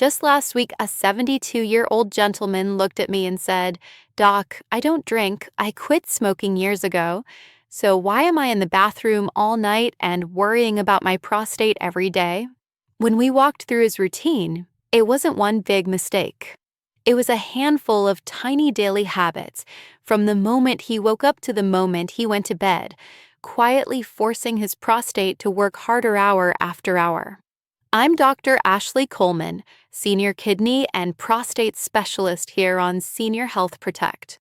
Just last week, a 72-year-old gentleman looked at me and said, "Doc, I don't drink. I quit smoking years ago. So why am I in the bathroom all night and worrying about my prostate every day?" When we walked through his routine, it wasn't one big mistake. It was a handful of tiny daily habits, from the moment he woke up to the moment he went to bed, quietly forcing his prostate to work harder hour after hour. I'm Dr. Ashley Coleman, Senior Kidney and Prostate Specialist here on Senior Health Protect.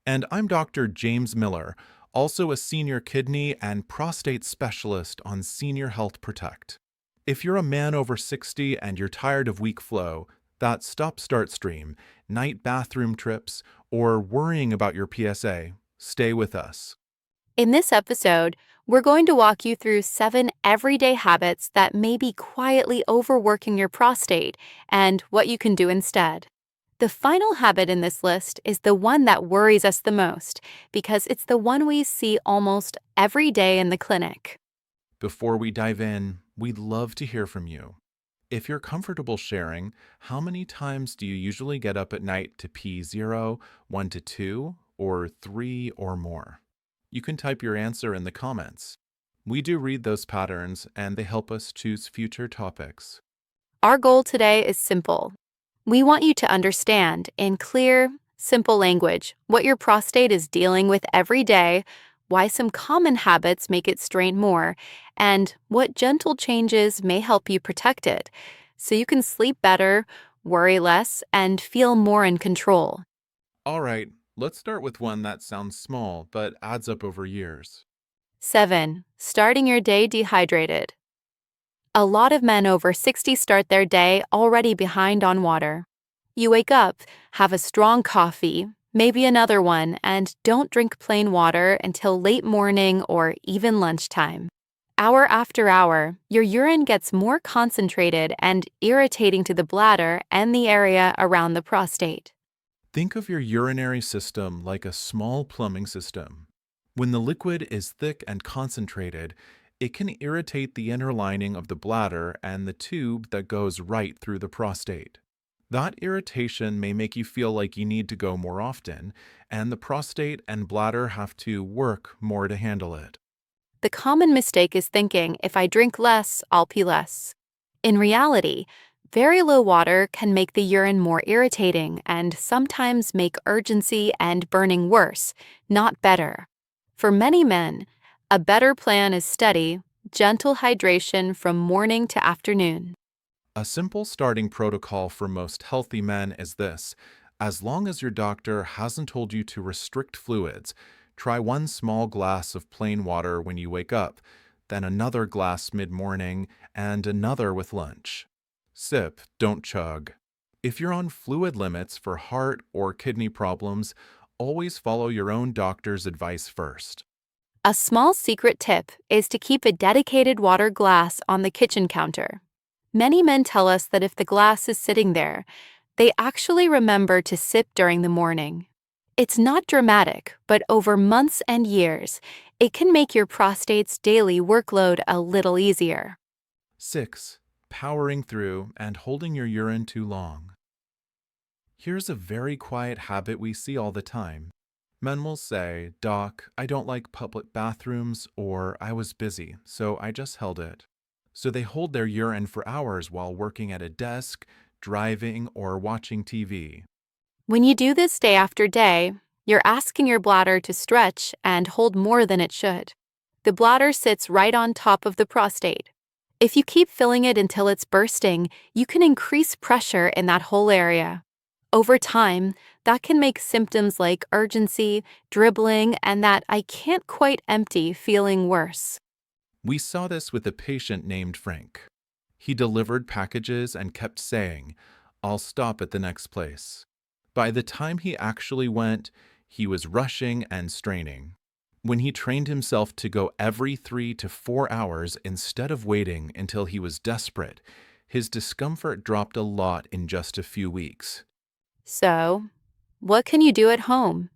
And I'm Dr. James Miller, also a Senior Kidney and Prostate Specialist on Senior Health Protect. If you're a man over 60 and you're tired of weak flow, that stop-start stream, night bathroom trips, or worrying about your PSA, stay with us. In this episode, we're going to walk you through 7 everyday habits that may be quietly overworking your prostate and what you can do instead. The final habit in this list is the one that worries us the most because it's the one we see almost every day in the clinic. Before we dive in, we'd love to hear from you. If you're comfortable sharing, how many times do you usually get up at night to pee 0, 1 to 2, or 3 or more? You can type your answer in the comments. We do read those patterns, and they help us choose future topics. Our goal today is simple. We want you to understand, in clear, simple language, what your prostate is dealing with every day, why some common habits make it strain more, and what gentle changes may help you protect it, so you can sleep better, worry less, and feel more in control. All right, let's start with one that sounds small but adds up over years. 7. Starting your day dehydrated. A lot of men over 60 start their day already behind on water. You wake up, have a strong coffee, maybe another one, and don't drink plain water until late morning or even lunchtime. Hour after hour, your urine gets more concentrated and irritating to the bladder and the area around the prostate. Think of your urinary system like a small plumbing system. When the liquid is thick and concentrated, it can irritate the inner lining of the bladder and the tube that goes right through the prostate. That irritation may make you feel like you need to go more often, and the prostate and bladder have to work more to handle it. The common mistake is thinking, if I drink less, I'll pee less. In reality, very low water can make the urine more irritating and sometimes make urgency and burning worse, not better. For many men, a better plan is steady, gentle hydration from morning to afternoon. A simple starting protocol for most healthy men is this. As long as your doctor hasn't told you to restrict fluids, try one small glass of plain water when you wake up, then another glass mid-morning, and another with lunch. Sip, don't chug. If you're on fluid limits for heart or kidney problems, always follow your own doctor's advice first. A small secret tip is to keep a dedicated water glass on the kitchen counter. Many men tell us that if the glass is sitting there, they actually remember to sip during the morning. It's not dramatic, but over months and years, it can make your prostate's daily workload a little easier. 6. Powering through and holding your urine too long. Here's a very quiet habit we see all the time. Men will say, "Doc, I don't like public bathrooms," or "I was busy, so I just held it." So they hold their urine for hours while working at a desk, driving, or watching TV. When you do this day after day, you're asking your bladder to stretch and hold more than it should. The bladder sits right on top of the prostate. If you keep filling it until it's bursting, you can increase pressure in that whole area. Over time, that can make symptoms like urgency, dribbling, and that "I can't quite empty" feeling worse. We saw this with a patient named Frank. He delivered packages and kept saying, "I'll stop at the next place." By the time he actually went, he was rushing and straining. When he trained himself to go every 3 to 4 hours instead of waiting until he was desperate, his discomfort dropped a lot in just a few weeks. So, what can you do at home?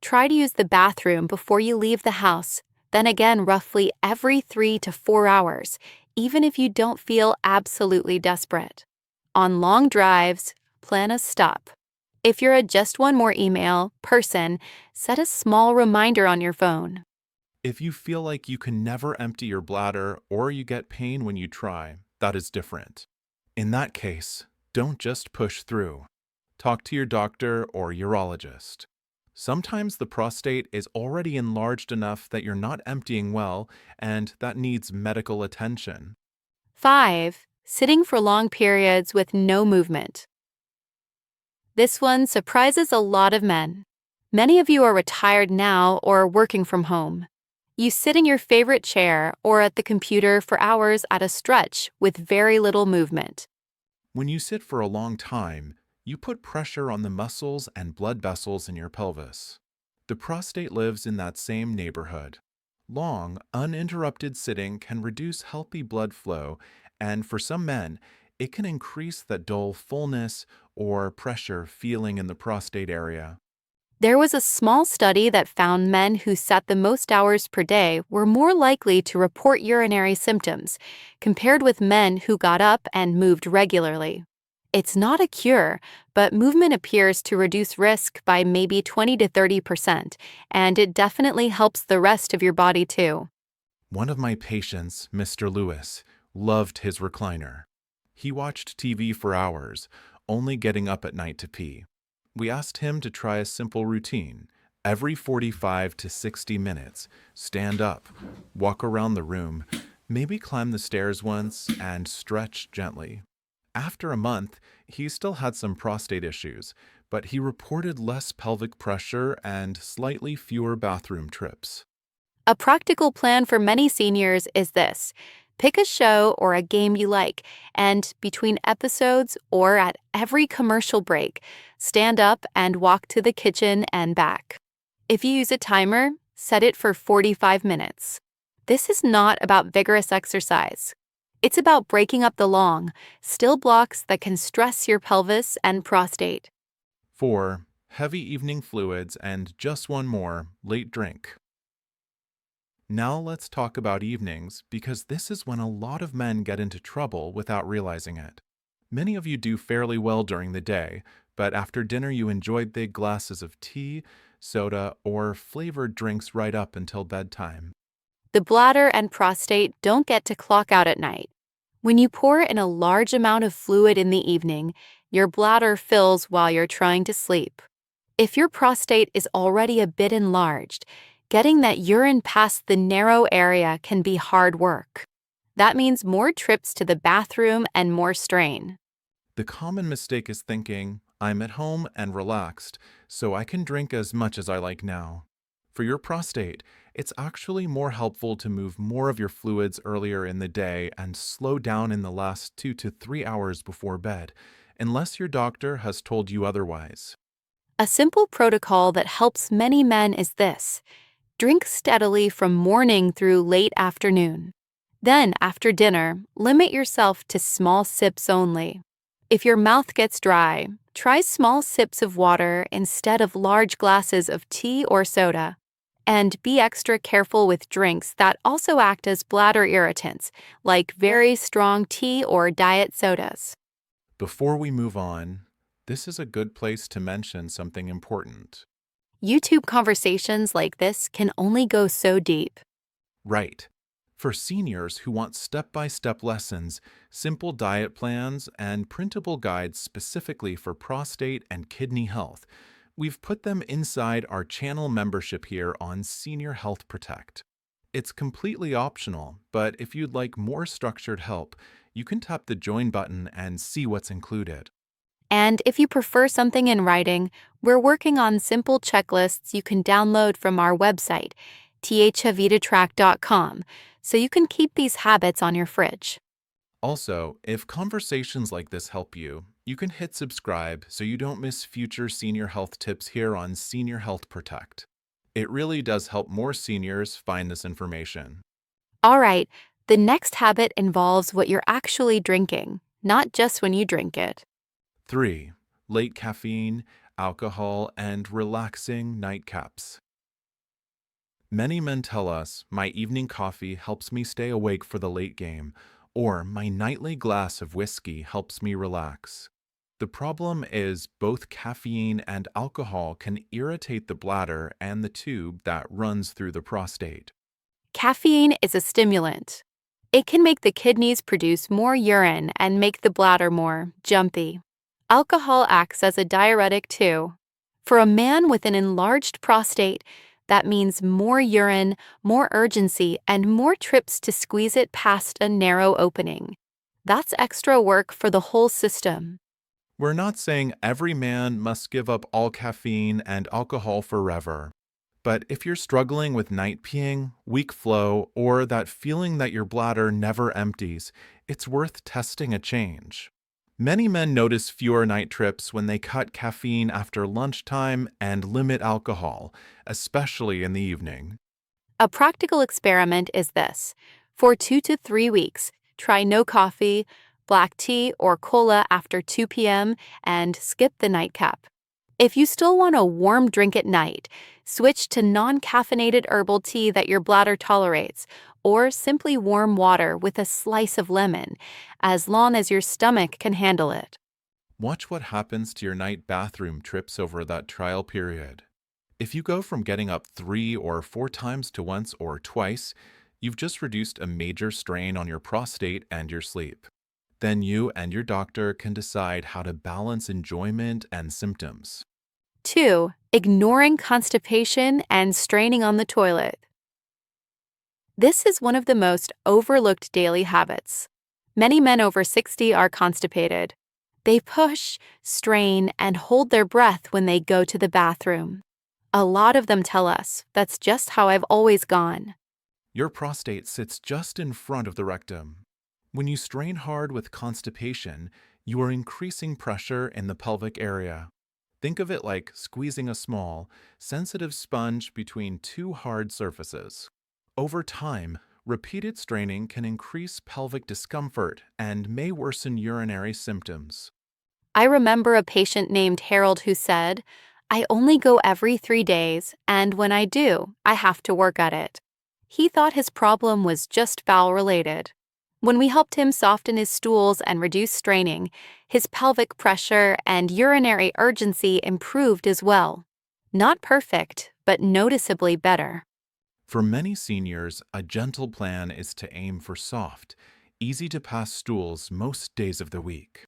Try to use the bathroom before you leave the house, then again roughly every 3 to 4 hours, even if you don't feel absolutely desperate. On long drives, plan a stop. If you're a just one more email person, set a small reminder on your phone. If you feel like you can never empty your bladder or you get pain when you try, that is different. In that case, don't just push through. Talk to your doctor or urologist. Sometimes the prostate is already enlarged enough that you're not emptying well, and that needs medical attention. 5. Sitting for long periods with no movement. This one surprises a lot of men. Many of you are retired now or working from home. You sit in your favorite chair or at the computer for hours at a stretch with very little movement. When you sit for a long time, you put pressure on the muscles and blood vessels in your pelvis. The prostate lives in that same neighborhood. Long, uninterrupted sitting can reduce healthy blood flow, and for some men, it can increase that dull fullness or pressure feeling in the prostate area. There was a small study that found men who sat the most hours per day were more likely to report urinary symptoms compared with men who got up and moved regularly. It's not a cure, but movement appears to reduce risk by maybe 20 to 30%, and it definitely helps the rest of your body too. One of my patients, Mr. Lewis, loved his recliner. He watched TV for hours, only getting up at night to pee. We asked him to try a simple routine. Every 45 to 60 minutes, stand up, walk around the room, maybe climb the stairs once, and stretch gently. After a month, he still had some prostate issues, but he reported less pelvic pressure and slightly fewer bathroom trips. A practical plan for many seniors is this: pick a show or a game you like, and between episodes or at every commercial break, stand up and walk to the kitchen and back. If you use a timer, set it for 45 minutes. This is not about vigorous exercise. It's about breaking up the long, still blocks that can stress your pelvis and prostate. 4. Heavy evening fluids and just one more, late drink. Now let's talk about evenings, because this is when a lot of men get into trouble without realizing it. Many of you do fairly well during the day, but after dinner you enjoy big glasses of tea, soda, or flavored drinks right up until bedtime. The bladder and prostate don't get to clock out at night. When you pour in a large amount of fluid in the evening, your bladder fills while you're trying to sleep. If your prostate is already a bit enlarged, getting that urine past the narrow area can be hard work. That means more trips to the bathroom and more strain. The common mistake is thinking, I'm at home and relaxed, so I can drink as much as I like now. For your prostate, it's actually more helpful to move more of your fluids earlier in the day and slow down in the last 2 to 3 hours before bed, unless your doctor has told you otherwise. A simple protocol that helps many men is this: drink steadily from morning through late afternoon. Then, after dinner, limit yourself to small sips only. If your mouth gets dry, try small sips of water instead of large glasses of tea or soda. And be extra careful with drinks that also act as bladder irritants, like very strong tea or diet sodas. Before we move on, this is a good place to mention something important. YouTube conversations like this can only go so deep. Right. For seniors who want step-by-step lessons, simple diet plans, and printable guides specifically for prostate and kidney health, we've put them inside our channel membership here on Senior Health Protect. It's completely optional, but if you'd like more structured help, you can tap the join button and see what's included. And if you prefer something in writing, we're working on simple checklists you can download from our website, thhavitatrack.com, so you can keep these habits on your fridge. Also, if conversations like this help you, you can hit subscribe so you don't miss future senior health tips here on Senior Health Protect. It really does help more seniors find this information. All right, the next habit involves what you're actually drinking, not just when you drink it. 3. Late caffeine, alcohol, and relaxing nightcaps. Many men tell us, my evening coffee helps me stay awake for the late game, or my nightly glass of whiskey helps me relax. The problem is both caffeine and alcohol can irritate the bladder and the tube that runs through the prostate. Caffeine is a stimulant. It can make the kidneys produce more urine and make the bladder more jumpy. Alcohol acts as a diuretic too. For a man with an enlarged prostate, that means more urine, more urgency, and more trips to squeeze it past a narrow opening. That's extra work for the whole system. We're not saying every man must give up all caffeine and alcohol forever. But if you're struggling with night peeing, weak flow, or that feeling that your bladder never empties, it's worth testing a change. Many men notice fewer night trips when they cut caffeine after lunchtime and limit alcohol, especially in the evening. A practical experiment is this. For 2 to 3 weeks, try no coffee, black tea, or cola after 2 p.m. and skip the nightcap. If you still want a warm drink at night, switch to non-caffeinated herbal tea that your bladder tolerates, or simply warm water with a slice of lemon, as long as your stomach can handle it. Watch what happens to your night bathroom trips over that trial period. If you go from getting up 3 or 4 times to once or twice, you've just reduced a major strain on your prostate and your sleep. Then you and your doctor can decide how to balance enjoyment and symptoms. 2. Ignoring constipation and straining on the toilet. This is one of the most overlooked daily habits. Many men over 60 are constipated. They push, strain, and hold their breath when they go to the bathroom. A lot of them tell us, "That's just how I've always gone." Your prostate sits just in front of the rectum. When you strain hard with constipation, you are increasing pressure in the pelvic area. Think of it like squeezing a small, sensitive sponge between two hard surfaces. Over time, repeated straining can increase pelvic discomfort and may worsen urinary symptoms. I remember a patient named Harold who said, "I only go every 3 days, and when I do, I have to work at it." He thought his problem was just bowel-related. When we helped him soften his stools and reduce straining, his pelvic pressure and urinary urgency improved as well. Not perfect, but noticeably better. For many seniors, a gentle plan is to aim for soft, easy to pass stools most days of the week.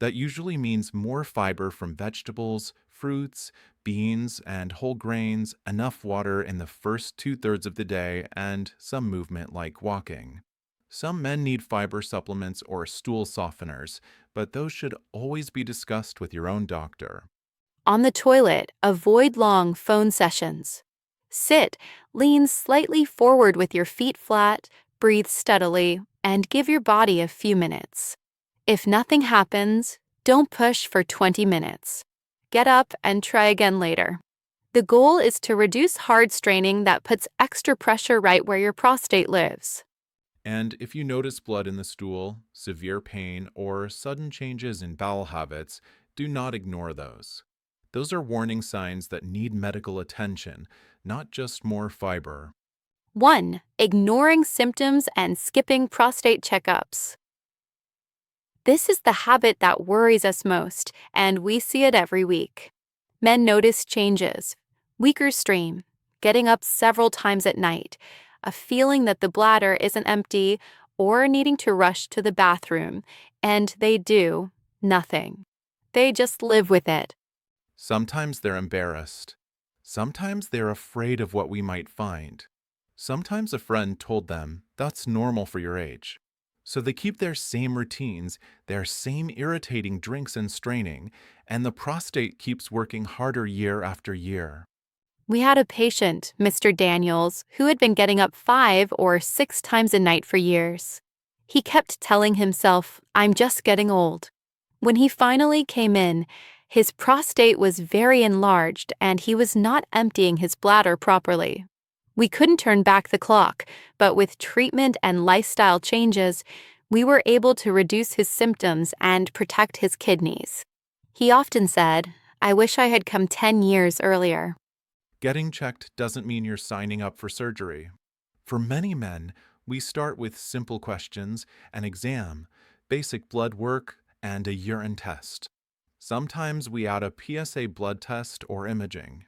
That usually means more fiber from vegetables, fruits, beans, and whole grains, enough water in the first 2/3 of the day, and some movement like walking. Some men need fiber supplements or stool softeners, but those should always be discussed with your own doctor. On the toilet, avoid long phone sessions. Sit, lean slightly forward with your feet flat, breathe steadily, and give your body a few minutes. If nothing happens, don't push for 20 minutes. Get up and try again later. The goal is to reduce hard straining that puts extra pressure right where your prostate lives. And if you notice blood in the stool, severe pain, or sudden changes in bowel habits, do not ignore those. Those are warning signs that need medical attention, not just more fiber. 1. Ignoring symptoms and skipping prostate checkups. This is the habit that worries us most, and we see it every week. Men notice changes, weaker stream, getting up several times at night, a feeling that the bladder isn't empty, or needing to rush to the bathroom, and they do nothing. They just live with it. Sometimes they're embarrassed. Sometimes they're afraid of what we might find. Sometimes a friend told them that's normal for your age. So they keep their same routines, their same irritating drinks and straining, and the prostate keeps working harder year after year. We had a patient, Mr. Daniels, who had been getting up 5 or 6 times a night for years. He kept telling himself, "I'm just getting old." When he finally came in, his prostate was very enlarged and he was not emptying his bladder properly. We couldn't turn back the clock, but with treatment and lifestyle changes, we were able to reduce his symptoms and protect his kidneys. He often said, "I wish I had come 10 years earlier." Getting checked doesn't mean you're signing up for surgery. For many men, We start with simple questions, an exam, basic blood work, and a urine test. Sometimes we add a PSA blood test or imaging.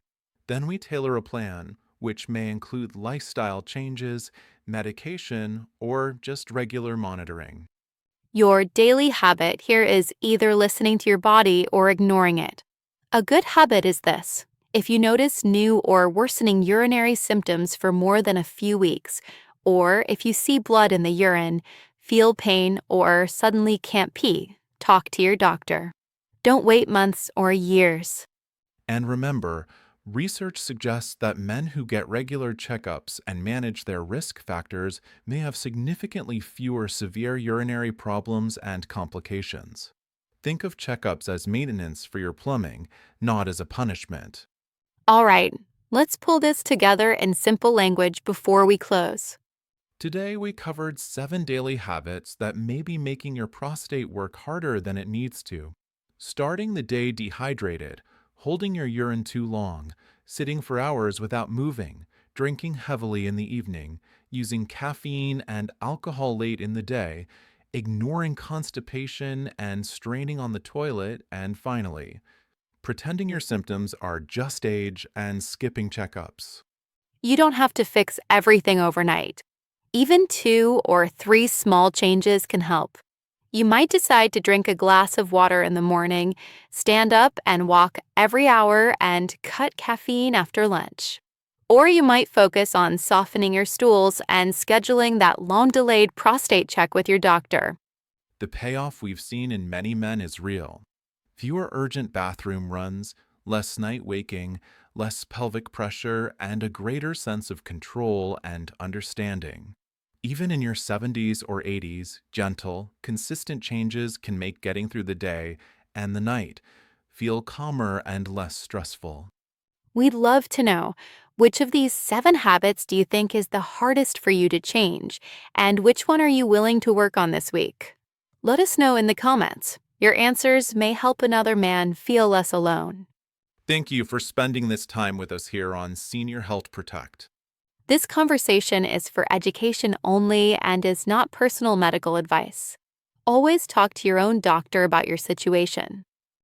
Then we tailor a plan, which may include lifestyle changes, medication, or just regular monitoring. Your daily habit here is either listening to your body or ignoring it. A good habit is this: if you notice new or worsening urinary symptoms for more than a few weeks, or if you see blood in the urine, feel pain, or suddenly can't pee, talk to your doctor. Don't wait months or years. And remember, research suggests that men who get regular checkups and manage their risk factors may have significantly fewer severe urinary problems and complications. Think of checkups as maintenance for your plumbing, not as a punishment. All right, let's pull this together in simple language before we close. Today, we covered 7 daily habits that may be making your prostate work harder than it needs to. Starting the day dehydrated, holding your urine too long, sitting for hours without moving, drinking heavily in the evening, using caffeine and alcohol late in the day, ignoring constipation and straining on the toilet, and finally, pretending your symptoms are just age and skipping checkups. You don't have to fix everything overnight. Even 2 or 3 small changes can help. You might decide to drink a glass of water in the morning, stand up and walk every hour, and cut caffeine after lunch. Or you might focus on softening your stools and scheduling that long-delayed prostate check with your doctor. The payoff we've seen in many men is real. Fewer urgent bathroom runs, less night waking, less pelvic pressure, and a greater sense of control and understanding. Even in your 70s or 80s, gentle, consistent changes can make getting through the day and the night feel calmer and less stressful. We'd love to know, which of these 7 habits do you think is the hardest for you to change, and which one are you willing to work on this week? Let us know in the comments. Your answers may help another man feel less alone. Thank you for spending this time with us here on Senior Health Protect. This conversation is for education only and is not personal medical advice. Always talk to your own doctor about your situation.